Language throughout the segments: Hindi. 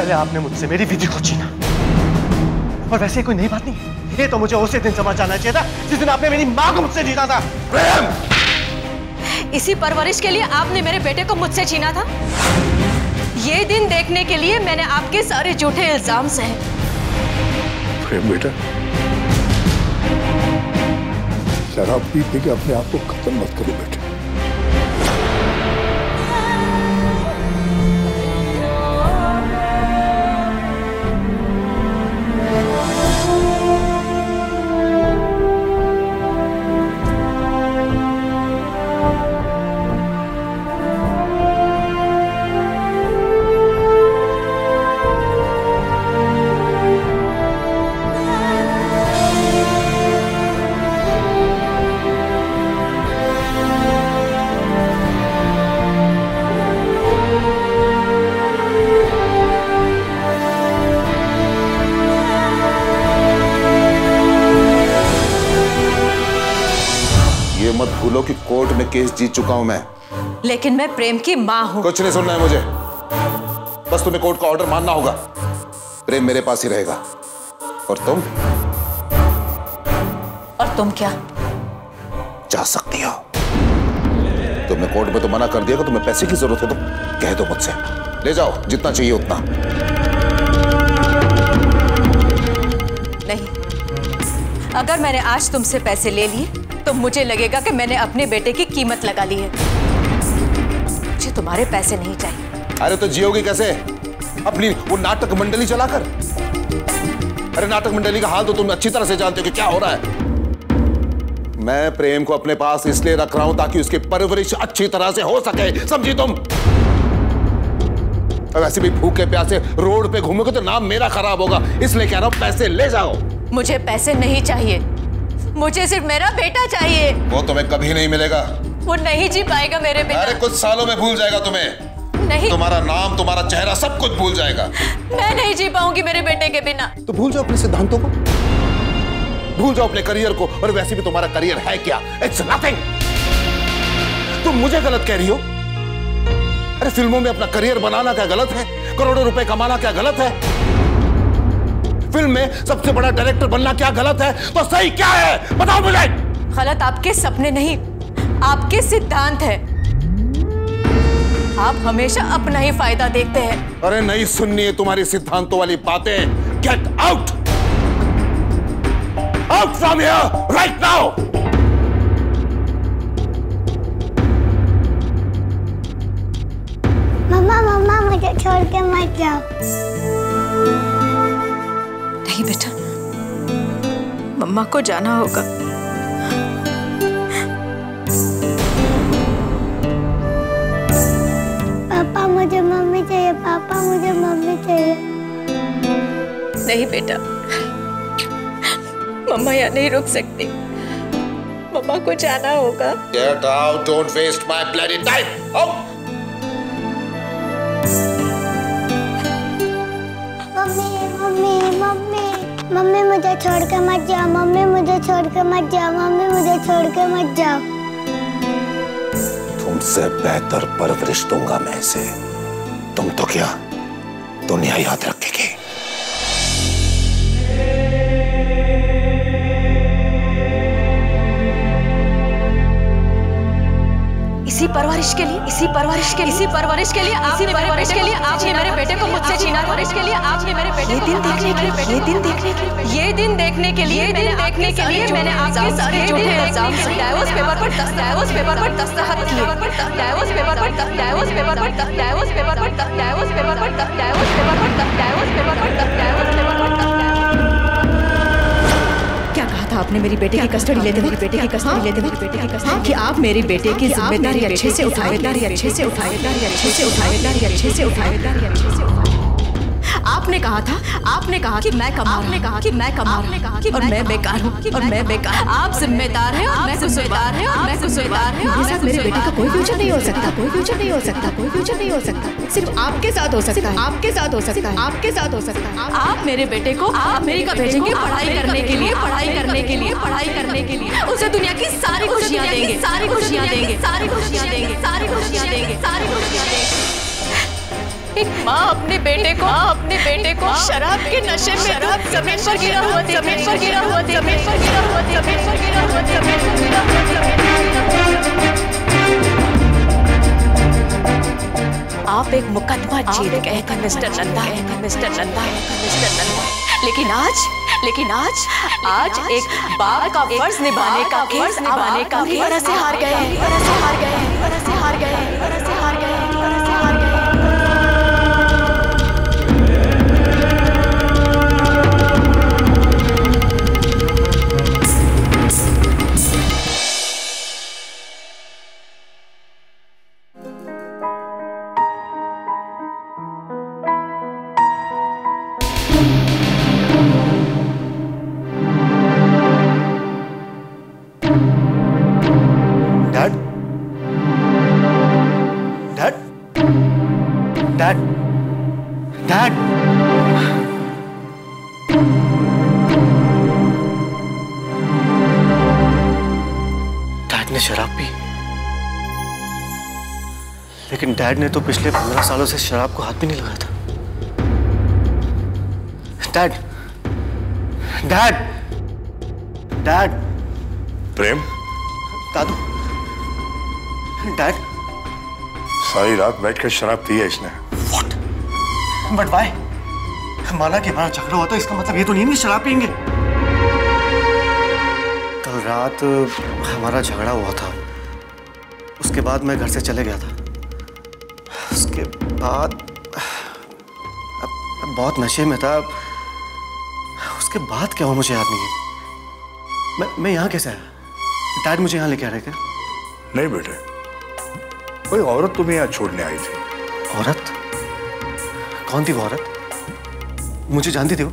पहले आपने मुझसे मेरी विधि को छीना, और वैसे कोई नई बात नहीं है। ये तो मुझे उसी दिन समझ जाना चाहिए था जिस दिन आपने मेरी माँ को मुझसे छीना था। प्रेम, इसी परवरिश के लिए आपने मेरे बेटे को मुझसे छीना था। ये दिन देखने के लिए मैंने आपके सारे झूठे इल्जाम सहे। प्रेम बेटा, शराब पी पी के अपने आप को खत्म मत करो बेटा। मत भूलो कि कोर्ट में केस जीत चुका हूं मैं। लेकिन मैं प्रेम की मां हूं। कुछ नहीं सुनना है मुझे, बस तुम्हें कोर्ट का ऑर्डर मानना होगा। प्रेम मेरे पास ही रहेगा। और तुम क्या जा सकती हो। तुमने कोर्ट में तो मना कर दिया कि तुम्हें पैसे की जरूरत है तो कह दो मुझसे, ले जाओ जितना चाहिए उतना। नहीं, अगर मैंने आज तुमसे पैसे ले लिए तो मुझे लगेगा कि मैंने अपने बेटे की कीमत लगा ली है। मुझे तुम्हारे पैसे नहीं चाहिए। अरे तो जियोगी कैसे अपनी वो नाटक मंडली चलाकर? अरे नाटक मंडली का हाल तो तुम अच्छी तरह से जानते हो कि क्या हो रहा है। मैं प्रेम को अपने पास इसलिए रख रहा हूं ताकि उसकी परवरिश अच्छी तरह से हो सके, समझी तुम? वैसे भी भूखे प्यासे रोड पे घूमोगे तो नाम मेरा खराब होगा, इसलिए कह रहा हूं पैसे ले जाओ। मुझे पैसे नहीं चाहिए, मुझे सिर्फ मेरा बेटा चाहिए। वो तुम्हें कभी नहीं मिलेगा। वो नहीं जी पाएगा मेरे बिना। अरे कुछ सालों में भूल जाएगा तुम्हें। नहीं, तुम्हारा नाम, तुम्हारा चेहरा, सब कुछ भूल जाएगा। मैं नहीं जी पाऊंगी मेरे बेटे के बिना। तो भूल जाओ अपने सिद्धांतों को, भूल जाओ अपने करियर को। और वैसे भी तुम्हारा करियर है क्या? It's nothing. तुम मुझे गलत कह रही हो? अरे फिल्मों में अपना करियर बनाना क्या गलत है? करोड़ों रुपए कमाना क्या गलत है? फिल्म में सबसे बड़ा डायरेक्टर बनना क्या गलत है? तो सही क्या है बताओ मुझे। गलत आपके सपने नहीं, आपके सिद्धांत है। आप हमेशा अपना ही फायदा देखते हैं। अरे नहीं सुननी है तुम्हारी सिद्धांतों वाली बातें। Get out, out from here right now. मम्मा मम्मा मुझे छोड़ के मत जाओ। नहीं बेटा, मम्मा को जाना होगा। पापा मुझे मम्मी चाहिए, पापा मुझे मम्मी चाहिए। नहीं बेटा, मम्मा यहाँ नहीं रुक सकती, मम्मा को जाना होगा। Get out, don't waste my bloody time. Out. Mummy मुझे छोड़ के मत जाओ, मम्मी मुझे छोड़ के मत जाओ, मम्मी मुझे छोड़ के मत जाओ। तुमसे बेहतर परवरिश दूंगा मैं इसे। तुम तो क्या दुनिया याद रखेगी। इसी परवरिश के लिए, इसी परवरिश के लिए, इसी परवरिश के लिए आपने मेरे बेटे के लिए आपने मेरे बेटे को मुझसे छीना। परवरिश के लिए आपने मेरे बेटे को ये दिन देखने के लिए, ये दिन देखने के लिए, ये दिन देखने के लिए, ये दिन देखने के लिए मैंने आपके सारे झूठे इल्जाम लगाए। उस पेपर पर दस्तखत, उस पेपर पर दस्तखत किए, उस पेपर पर दस्तखत, उस पेपर पर दस्तखत, उस पेपर पर दस्तखत, उस पेपर पर दस्तखत, उस पेपर पर दस्तखत, उस पेपर पर दस्तखत, उस पेपर पर दस्तखत। क्या कहा था आपने मेरी बेटे की कस्टडी लेते हुए, बेटे की कस्टडी लेते हुए, बेटे की कस्टडी कि आप मेरे बेटे की जिम्मेदारी अच्छे से उठाए, अच्छे से उठाए, अच्छे से उठाए, अच्छे से उठाए, अच्छे से उठाए। आपने कहा था, आपने कहा कि मैं कमा, आपने कहा कि मैं कमा, आपने कहा कि और मैं बेकार हूँ, और मैं बेकार। आप जिम्मेदार हैं और मैं कसूरवार है, और मैं कसूरवार है। आपके साथ मेरे बेटे का कोई फ्यूचर नहीं हो सकता, कोई फ्यूचर नहीं हो सकता, कोई फ्यूचर नहीं हो सकता। सिर्फ आपके साथ हो सकता है, आपके साथ हो सकता है, आपके साथ हो सकता है। आप मेरे बेटे को अमेरिका भेजेंगे पढ़ाई करने के लिए, पढ़ाई करने के लिए, पढ़ाई करने के लिए। उसे दुनिया की सारी खुशियाँ देंगे, सारी खुशियाँ देंगे, सारी खुशियाँ देंगे, सारी खुशियाँ देंगे, सारी खुशियाँ देंगे। एक माँ अपने बेटे को शराब के नशे में जमीन पर गिरा हुआ आप एक मुकदमा जीत गए थे मिस्टर नंदा, लेकिन आज एक बाप का फर्ज निभाने का पूरी तरह से हार गए। डैड, डैड ने शराब पी, लेकिन डैड ने तो पिछले 15 सालों से शराब को हाथ भी नहीं लगाया था। Dad, dad, dad. प्रेम, दादू, डैड। सारी रात बैठकर शराब पी है इसने। What? But why? माना कि हमारा झगड़ा हुआ तो इसका मतलब ये तो नहीं है शराब पियेंगे। कल रात हमारा झगड़ा हुआ था, उसके बाद मैं घर से चले गया था। उसके बाद अब बहुत नशे में था। उसके बाद क्या हुआ मुझे याद नहीं है। मैं यहाँ कैसे आया? डैड मुझे यहाँ लेके आ रहे क्या? नहीं बेटे, कोई औरत तुम्हें यहाँ छोड़ने आई थी। औरत? कौन थी वो औरत? मुझे जानती थी वो?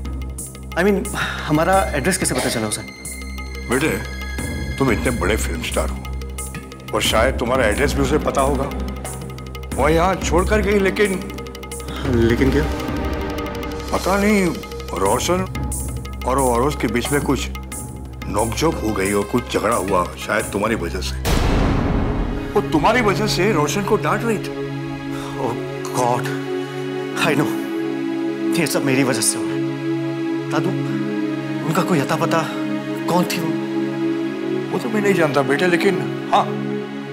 I mean, हमारा एड्रेस कैसे पता चला उसे? बेटे, तुम इतने बड़े फिल्म स्टार हो और शायद तुम्हारा एड्रेस भी उसे पता होगा। वो यहाँ छोड़कर गई, लेकिन क्या पता नहीं, रोशन और औरत के बीच में कुछ नोकझोंक हो गई और कुछ झगड़ा हुआ, शायद तुम्हारी वजह से। वो तुम्हारी वजह से रोशन को डांट रही थी। ओह गॉड, आई नो, ये सब मेरी वजह से हुआ। दादू, उनका कोई अता पता कौन थी वो तो मैं नहीं जानता बेटे, लेकिन हाँ,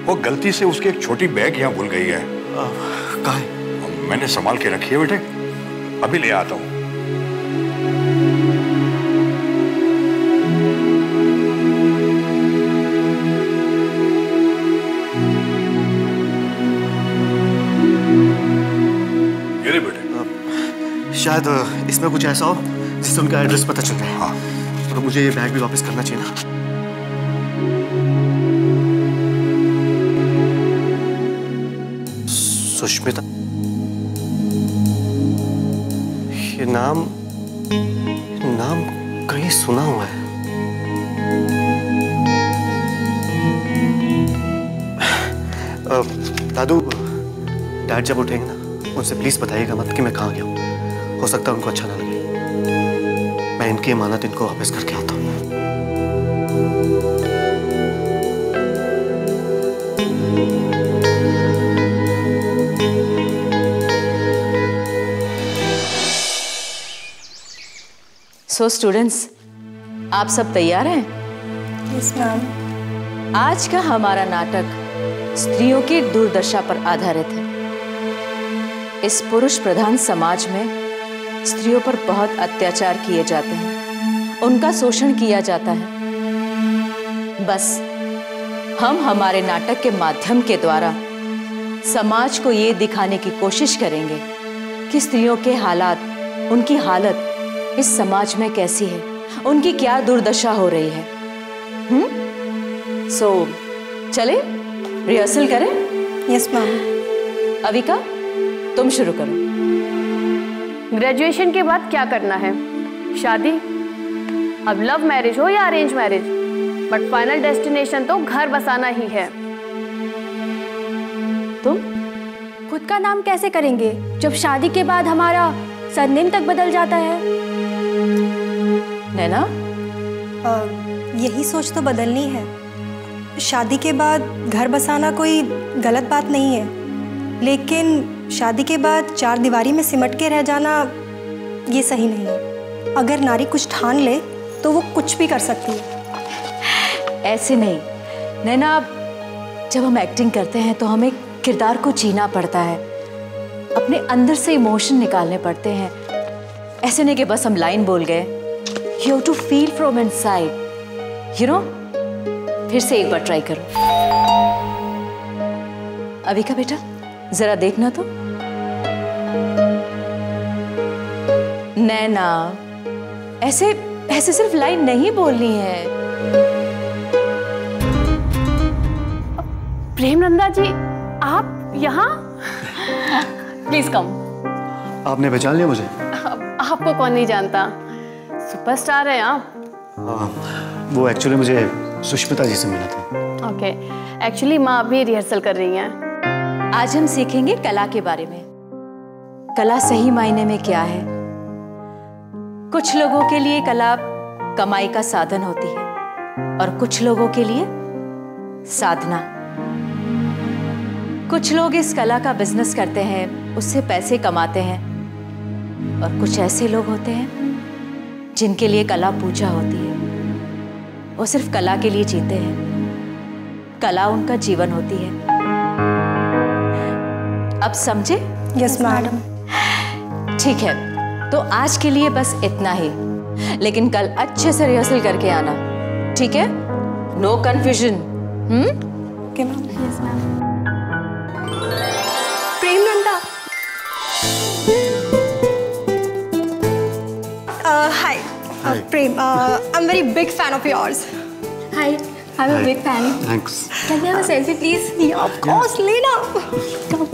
वो गलती से उसकी एक छोटी बैग यहाँ भूल गई है। कहाँ है? मैंने संभाल के रखी है बेटे, अभी ले आता हूँ। शायद इसमें कुछ ऐसा हो जिससे उनका एड्रेस पता चल जाए। हाँ, तो मुझे ये बैग भी वापस करना चाहिए ना। सुष्मिता, ये नाम कहीं सुना हुआ है। दादू, डैड जब उठेंगे ना, उनसे प्लीज बताइएगा मत कि मैं कहाँ गया हूँ। हो सकता है उनको अच्छा ना लगे। मैं इनकी अमानत इनको वापस करके आता हूँ। सो स्टूडेंट्स, आप सब तैयार हैं? Yes ma'am. आज का हमारा नाटक स्त्रियों की दुर्दशा पर आधारित है। इस पुरुष प्रधान समाज में स्त्रियों पर बहुत अत्याचार किए जाते हैं, उनका शोषण किया जाता है। बस हम हमारे नाटक के माध्यम के द्वारा समाज को ये दिखाने की कोशिश करेंगे कि स्त्रियों के हालात, उनकी हालत इस समाज में कैसी है, उनकी क्या दुर्दशा हो रही है। सो चले रिहर्सल करें? Yes ma'am. अविका, तुम शुरू करो। ग्रेजुएशन के बाद क्या करना है? शादी? अब लव मैरिज हो या arrange marriage, but final destination तो घर बसाना ही है। तुम खुद का नाम कैसे करेंगे जब शादी के बाद हमारा सरनेम तक बदल जाता है? नैना? यही सोच तो बदलनी है। शादी के बाद घर बसाना कोई गलत बात नहीं है, लेकिन शादी के बाद चार दीवारी में सिमट के रह जाना ये सही नहीं है। अगर नारी कुछ ठान ले तो वो कुछ भी कर सकती है। ऐसे नहीं नैना, जब हम एक्टिंग करते हैं तो हमें किरदार को जीना पड़ता है, अपने अंदर से इमोशन निकालने पड़ते हैं। ऐसे नहीं कि बस हम लाइन बोल गए। You have to feel from inside, you know? फिर से एक बार ट्राई करो। अविका बेटा जरा देखना तो। नैना, ऐसे ऐसे सिर्फ लाइन नहीं बोलनी है। प्रेमनंदा जी, आप यहाँ? Please come. आपने पहचान लिया मुझे? आपको कौन नहीं जानता, सुपरस्टार हैं आप। वो एक्चुअली मुझे सुष्मिता जी से मिला था। ओके, एक्चुअली माँ अभी रिहर्सल कर रही हैं। आज हम सीखेंगे कला के बारे में। कला सही मायने में क्या है? कुछ लोगों के लिए कला कमाई का साधन होती है और कुछ लोगों के लिए साधना। कुछ लोग इस कला का बिजनेस करते हैं, उससे पैसे कमाते हैं, और कुछ ऐसे लोग होते हैं जिनके लिए कला पूजा होती है। वो सिर्फ कला के लिए जीते हैं, कला उनका जीवन होती है। अब समझे? Yes madam. ठीक है, तो आज के लिए बस इतना ही, लेकिन कल अच्छे से रिहर्सल करके आना, ठीक है? No confusion. Okay ma'am. Yes ma'am. Premnanda. Hi Prem, I am very big fan of yours. Hi, I'm a big fan. Thanks. Can we have a selfie, please? Yeah, of course, लेना। Come.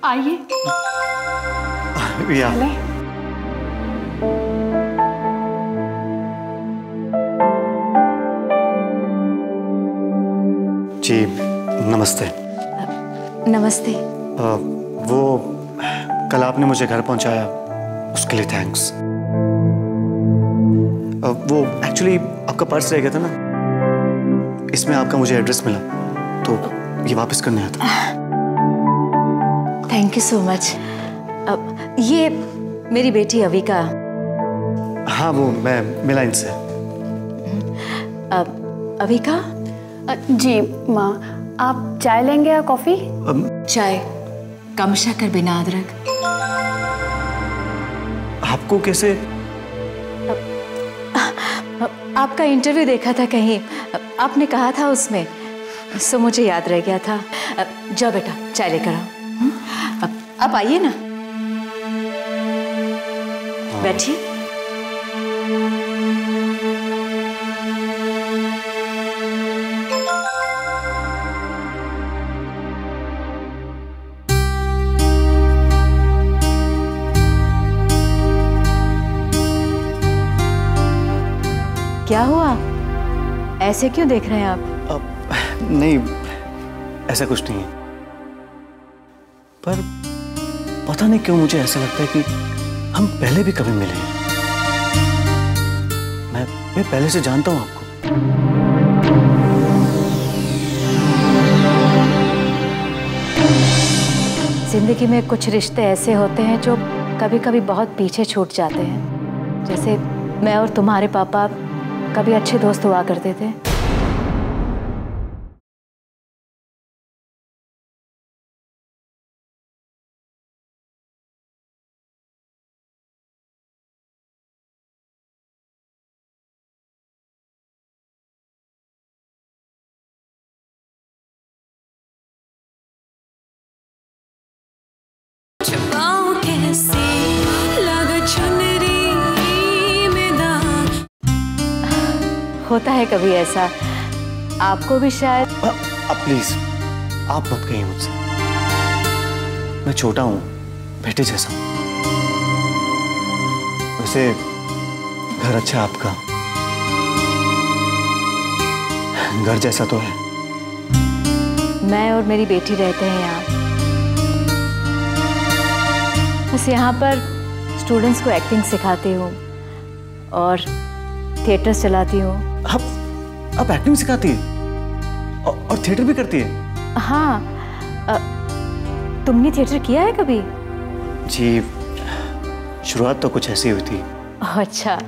आइए। या जी नमस्ते। नमस्ते। वो कल आपने मुझे घर पहुंचाया, उसके लिए थैंक्स। वो एक्चुअली आपका पर्स रह गया था ना, इसमें आपका मुझे एड्रेस मिला तो ये वापस करने आया था। Thank you so much. ये मेरी बेटी अविका। हाँ, वो मैं मिला इनसे। अविका? जी माँ, आप चाय लेंगे या कॉफी? चाय, कम शक्कर बिना अदरक। आपको कैसे? आपका इंटरव्यू देखा था कहीं, आपने कहा था उसमें, सो मुझे याद रह गया था। जाओ बेटा चाय लेकर आओ। आप आइए ना, बैठिए। क्या हुआ? ऐसे क्यों देख रहे हैं आप? नहीं, ऐसा कुछ नहीं है, पर पता नहीं क्यों मुझे ऐसा लगता है कि हम पहले भी कभी मिले हैं। मैं पहले से जानता हूं आपको। जिंदगी में कुछ रिश्ते ऐसे होते हैं जो कभी कभी बहुत पीछे छूट जाते हैं। जैसे मैं और तुम्हारे पापा कभी अच्छे दोस्त हुआ करते थे। कैसे लगा चुनरी होता है कभी ऐसा, आपको भी शायद। अब प्लीज आप मत कहिए मुझसे, मैं छोटा हूं, बेटे जैसा हूं। वैसे घर अच्छा आपका, घर जैसा तो है। मैं और मेरी बेटी रहते हैं यहाँ, बस यहाँ पर स्टूडेंट्स को एक्टिंग सिखाती हूँ और थिएटर चलाती हूँ। आप एक्टिंग सिखाती है और थिएटर भी करती है? हाँ, तुमने थिएटर किया है कभी? जी, शुरुआत तो कुछ ऐसी हुई थी। अच्छा,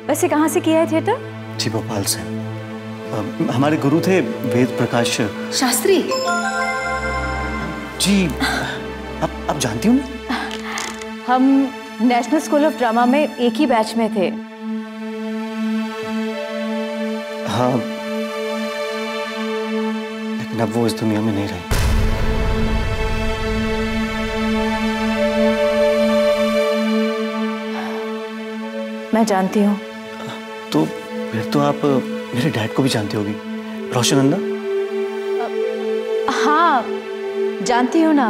वैसे कहाँ से किया है थिएटर? जी, भोपाल से। हमारे गुरु थे वेद प्रकाश शास्त्री। जी, आप जानती हो? हम नेशनल स्कूल ऑफ ड्रामा में एक ही बैच में थे। हाँ, लेकिन अब वो इस दुनिया में नहीं रहे। मैं जानती हूँ। तो फिर तो आप मेरे डैड को भी जानती होगी, रोशनंदा। हाँ, जानती हूँ ना,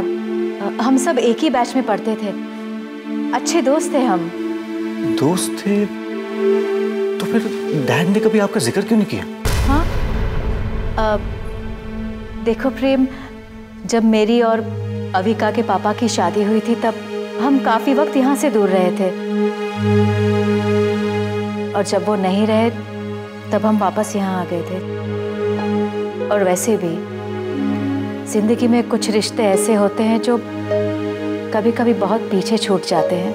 हम सब एक ही बैच में पढ़ते थे, अच्छे दोस्त थे हम। दोस्त थे? तो फिर डैड ने कभी आपका जिक्र क्यों नहीं किया? हाँ, देखो प्रेम, जब मेरी और अविका के पापा की शादी हुई थी तब हम काफी वक्त यहाँ से दूर रहे थे, और जब वो नहीं रहे तब हम वापस यहाँ आ गए थे। और वैसे भी जिंदगी में कुछ रिश्ते ऐसे होते हैं जो कभी कभी बहुत पीछे छूट जाते हैं।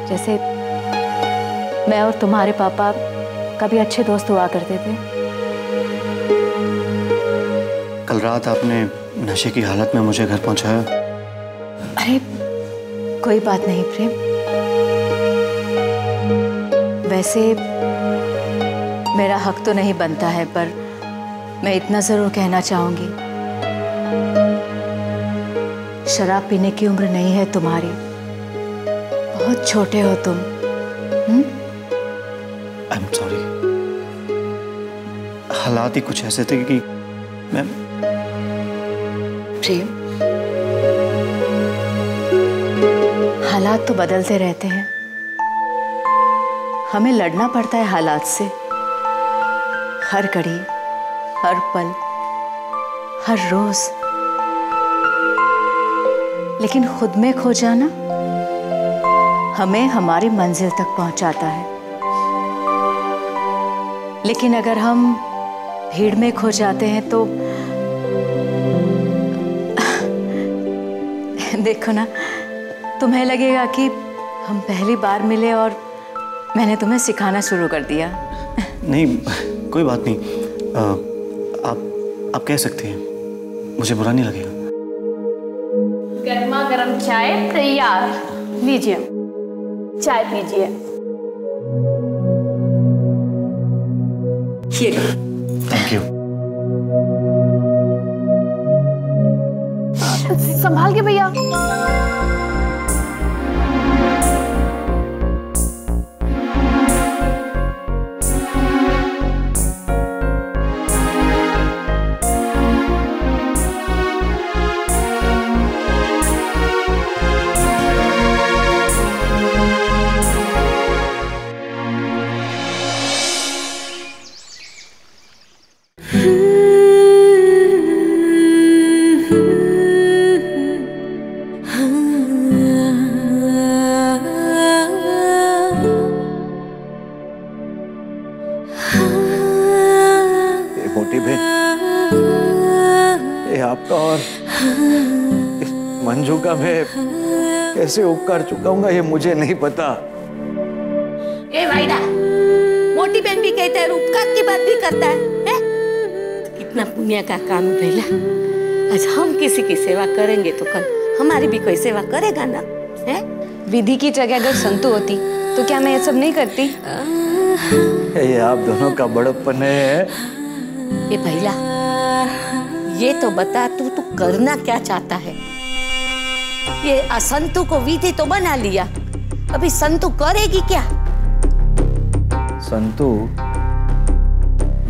जैसे मैं और तुम्हारे पापा कभी अच्छे दोस्त हुआ करते थे। कल रात आपने नशे की हालत में मुझे घर पहुंचाया। अरे कोई बात नहीं प्रेम, वैसे मेरा हक तो नहीं बनता है, पर मैं इतना जरूर कहना चाहूंगी, शराब पीने की उम्र नहीं है तुम्हारी, बहुत छोटे हो तुम। आई एम सॉरी, हालात ही कुछ ऐसे थे कि मैं। प्रेम, हालात तो बदलते रहते हैं, हमें लड़ना पड़ता है हालात से, हर घड़ी, हर पल, हर रोज। लेकिन खुद में खो जाना हमें हमारी मंजिल तक पहुंचाता है। लेकिन अगर हम भीड़ में खो जाते हैं तो देखो ना, तुम्हें लगेगा कि हम पहली बार मिले और मैंने तुम्हें सिखाना शुरू कर दिया। नहीं, कोई बात नहीं, आप कह सकती हैं, मुझे बुरा नहीं लगेगा। गर्मा गर्म चाय तैयार, लीजिए चाय पीजिए। Thank you. संभाल के भैया। आपका और मंजू का मैं कैसे उपकार चुकाऊंगा ये मुझे नहीं पता। ए भाईडा, मोटी बहन भी कहता है, उपकार की बात भी करता है? कितना पुण्य का काम है भैया। आज हम किसी की सेवा करेंगे तो कल हमारी भी कोई सेवा करेगा ना, है? विधि की जगह अगर संतु होती तो क्या मैं ये सब नहीं करती? ये आप दोनों का बड़प्पन है। ए भैया, ये तो बता तू करना क्या चाहता है? ये असंतु को विधि तो बना लिया, अभी संतु करेगी क्या? संतू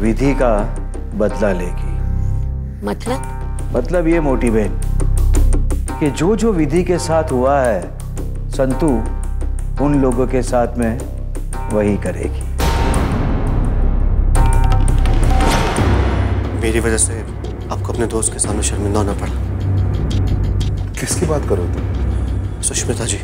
विधि का बदला लेगी। मतलब ये मोटी बहन कि जो जो विधि के साथ हुआ है संतू उन लोगों के साथ में वही करेगी। मेरी वजह से आपको अपने दोस्त के सामने शर्मिंदा होना पड़ा। किसकी बात करो तुम? सुष्मिता जी।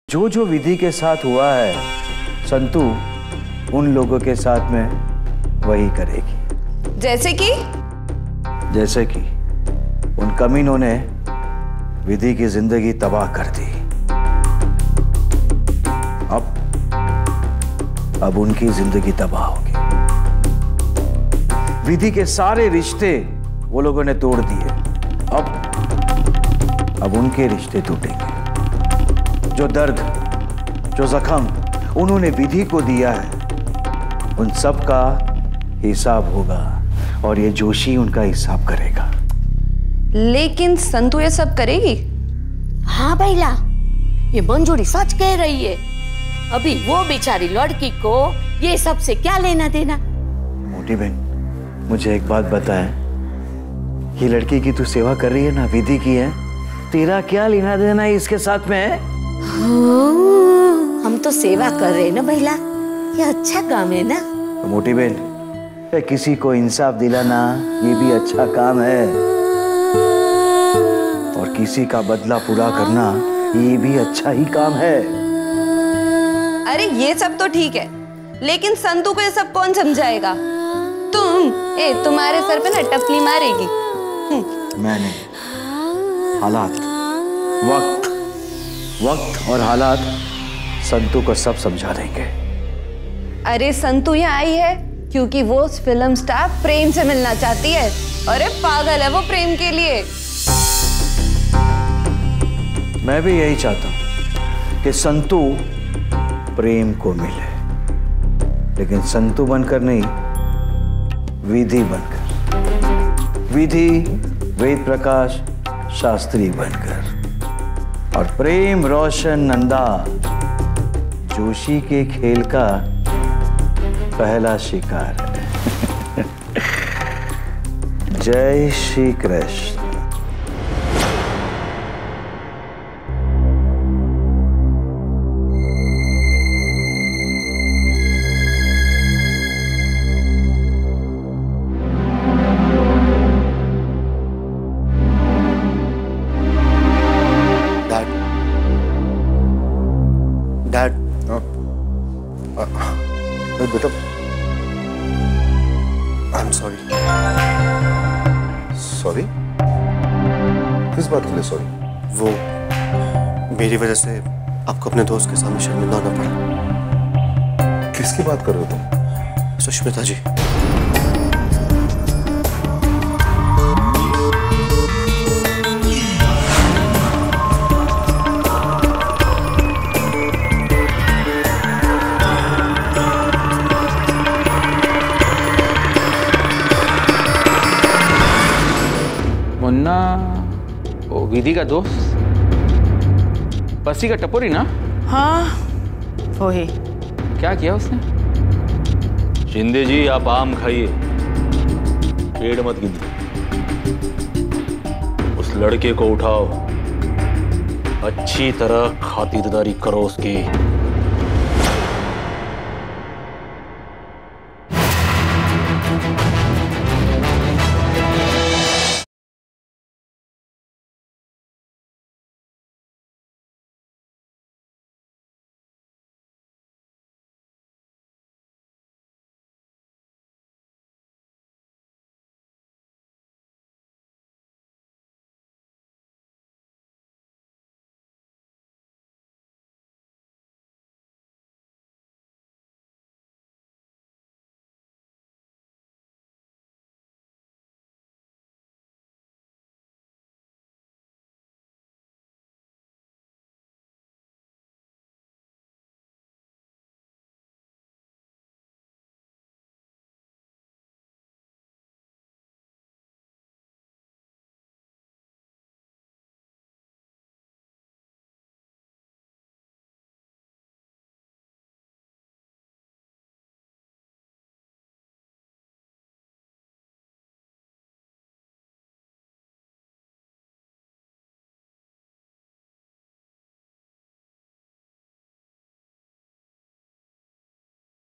जो जो विधि के साथ हुआ है संतू उन लोगों के साथ में वही करेगी। जैसे कि उन कमीनों ने विधि की जिंदगी तबाह कर दी। अब उनकी जिंदगी तबाह होगी। विधि के सारे रिश्ते वो लोगों ने तोड़ दिए। अब उनके रिश्ते टूटेंगे। जो दर्द, जो जख्म उन्होंने विधि को दिया है उन सब का हिसाब होगा और ये जोशी उनका हिसाब करेगा। लेकिन संतू ये सब करेगी? हाँ भैला, ये मंजूरी सच कह रही है। अभी वो बेचारी लड़की को ये सब से क्या लेना देना। मोटी बहन मुझे एक बात बताए, ये लड़की की तू सेवा कर रही है ना, विधि की है, तेरा क्या लेना देना है इसके साथ में है? हम तो सेवा कर रहे हैं ना भैला, ये अच्छा काम है ना। तो मोटी बहन किसी को इंसाफ दिलाना ये भी अच्छा काम है और किसी का बदला पूरा करना ये भी अच्छा ही काम है। अरे ये सब तो ठीक है, लेकिन संतू को ये सब कौन समझाएगा? तुम्हारे सर पे ना टपली मारेगी। मैं नहीं, हालात, वक्त और हालात संतू को सब समझा देंगे। अरे संतू यहाँ आई है क्योंकि वो फिल्म स्टार प्रेम से मिलना चाहती है। अरे पागल है वो प्रेम के लिए। मैं भी यही चाहता हूं कि संतू प्रेम को मिले, लेकिन संतू बनकर नहीं, विधि बनकर। विधि वेद प्रकाश शास्त्री बनकर और प्रेम रोशन नंदा जोशी के खेल का पहला शिकार है। जय श्री कृष्ण। बेटा आई एम सॉरी। सॉरी? किस बात के लिए सॉरी? वो मेरी वजह से आपको अपने दोस्त के सामने शर्मिंदा होना पड़ा। किसकी बात कर रहे हो तुम? सुष्मिता जी। मुन्ना वो विधि का दोस्त, बस्ती का टपोरी ना? हाँ वही। क्या किया उसने? शिंदे जी आप आम खाइए, पेड़ मत गिनिए। उस लड़के को उठाओ, अच्छी तरह खातिरदारी करो उसकी।